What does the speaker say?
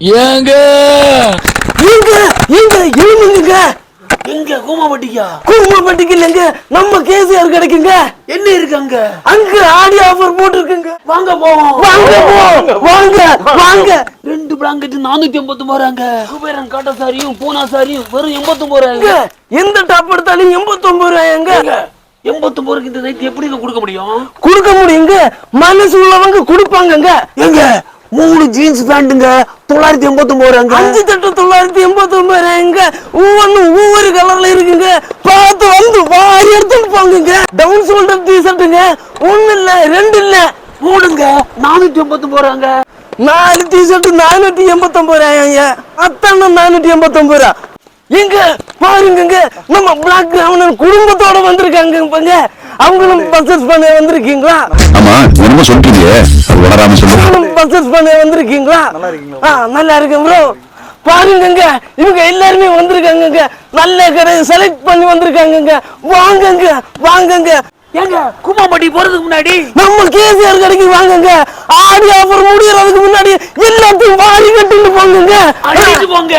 ஏங்க எங்க எங்க எழுந்துங்க. எங்க கூமாப்பட்டிக்கா? கூமாப்பட்டிக்கு இல்லைங்க, நம்ம கேசிஆர் கிடைக்குங்க. என்ன இருக்கு அங்க? அங்க ஆடி ஆஃபர் போட்டுருக்குங்க. வாங்க போவோம். வாங்க வாங்க வாங்க. 2 பிளாங்கெட் 489 ரூபாங்க. குபேரன் காட்ட சாரியும் பூனா சாரியும் வெறும் 89 ரூபாங்க. எந்த டாப் எடுத்தாலும் 89 ரூபாய்ங்க. 89 ரூபாய்க்கு இந்த நைட் எப்படிங்க கொடுக்க முடியும்? கொடுக்க முடியுங்க, மனசு உள்ளவங்க கொடுப்பாங்கங்க. எங்க 3 ஜீன்ஸ் பேண்ட்டுங்க 989 ரூபாங்க. 5 தட்டு 989 ரூபாய்ங்க. ஒவ்வொரு கலர்ல இருக்குங்க. பார்த்து வந்து வாரி எடுத்துட்டு போங்க. Down shoulder டி-ஷர்ட்டுங்க. 1 இல்ல 2 இல்ல 3ங்க 489 ரூபாங்க. 4 டி-ஷர்ட் 489 ரூபாய்ங்க. அத்தனை 489 ரூபா. எங்க பாருங்க, நம்ம பிளாக் கிரவுண்ட் குடும்பத்தோட வந்திருக்காங்க. அவங்களும் பர்ச்சேஸ் பண்ண வந்திருக்கீங்களா? ஆமா, என்னமோ சொல்றீங்க, அது வளராம சொல்லுங்க. பர்ச்சேஸ் பண்ண வந்திருக்கீங்களா? நல்லா இருக்கு ப்ரோ. பாருங்க, இவங்க எல்லாருமே வந்திருக்காங்க. நல்ல கடை செலக்ட் பண்ணி வந்திருக்காங்க. வாங்கங்க. ஏங்க கூமாப்பட்டி போறதுக்கு முன்னாடி நம்ம கேசிஆர் கடைக்கு வாங்கங்க. ஆடி ஆஃபர் முடியறதுக்கு முன்னாடி எல்லாத்தையும் வாரி கட்டிட்டு போங்க. அடிச்சு போங்க.